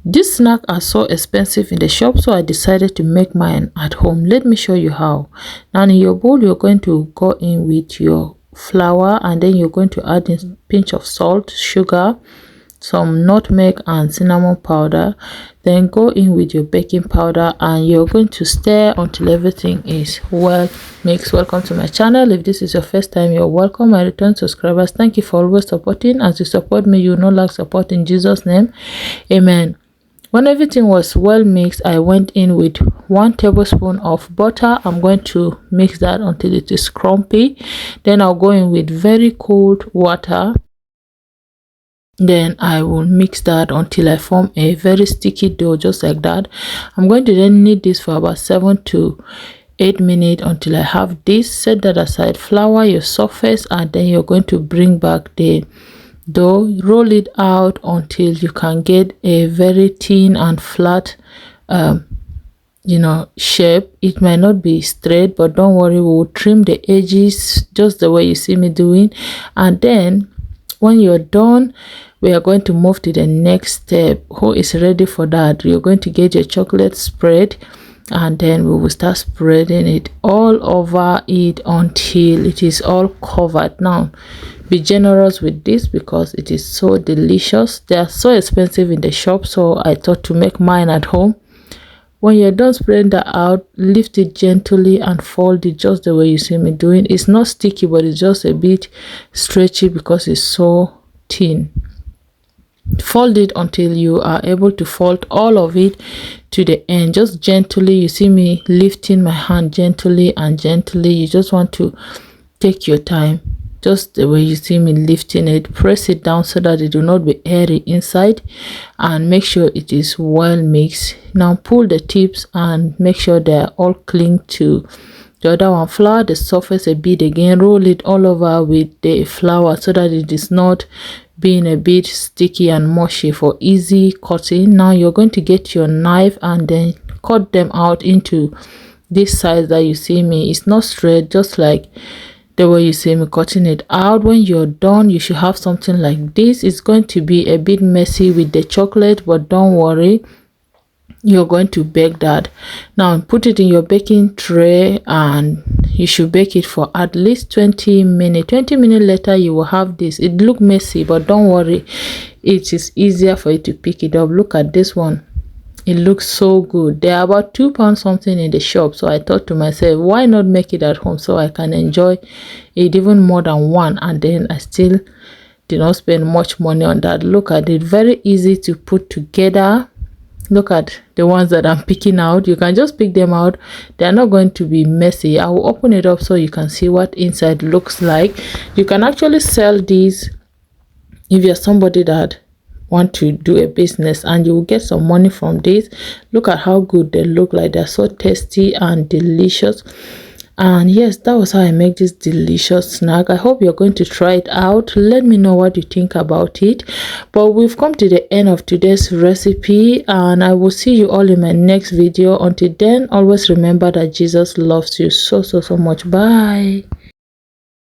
These snacks are so expensive in the shop, so I decided to make mine at home. Let me show you how. Now in your bowl, you're going to go in with your flour, and then you're going to add a pinch of salt, sugar, some nutmeg and cinnamon powder. Then go in with your baking powder, and you're going to stir until everything is well mixed. Welcome to my channel. If this is your first time, you're welcome. My return subscribers, thank you for always supporting. As you support me, you will not lack support in Jesus' name. Amen. When everything was well mixed, I went in with 1 tablespoon of butter. I'm going to mix that until it is crumpy. Then I'll go in with very cold water. Then I will mix that until I form a very sticky dough, just like that. I'm going to then knead this for about 7 to 8 minutes until I have this. Set that aside. Flour your surface, and then you're going to bring back the dough. Roll it out until you can get a very thin and flat shape. It might not be straight, but don't worry, we'll trim the edges just the way you see me doing. And then when you're done, we are going to move to the next step. Who is ready for that? You're going to get your chocolate spread, and then we will start spreading it all over it until it is all covered. Now be generous with this because it is so delicious. They are so expensive in the shop, so I thought to make mine at home. When you're done spreading that out, lift it gently and fold it just the way you see me doing. It's not sticky, but it's just a bit stretchy because it's so thin. Fold it until you are able to fold all of it to the end. Just gently, you see me lifting my hand gently and gently. You just want to take your time, just the way you see me lifting it. Press it down so that it will not be airy inside, and make sure it is well mixed. Now pull the tips and make sure they are all cling to the other one. Flour the surface a bit again. Roll it all over with the flour so that it is not being a bit sticky and mushy for easy cutting. Now you're going to get your knife and then cut them out into this size that you see me. It's not straight, just like the way you see me cutting it out. When you're done, you should have something like this. It's going to be a bit messy with the chocolate, but don't worry, you're going to bake that. Now put it in your baking tray, and you should bake it for at least 20 minutes. 20 minutes later, you will have this. It look messy, but don't worry, it is easier for you to pick it up. Look at this one. It looks so good. They are about £2 something in the shop, so I thought to myself, why not make it at home so I can enjoy it even more than one, and then I still did not spend much money on that. Look at it, very easy to put together. Look at the ones that I'm picking out. You can just pick them out. They're not going to be messy. I will open it up so you can see what inside looks like. You can actually sell these if you're somebody that want to do a business, and you will get some money from this. Look at how good they look like. They're so tasty and delicious. And yes, that was how I make this delicious snack. I hope you're going to try it out. Let me know what you think about it. But we've come to the end of today's recipe, and I will see you all in my next video. Until then, always remember that Jesus loves you so much. Bye.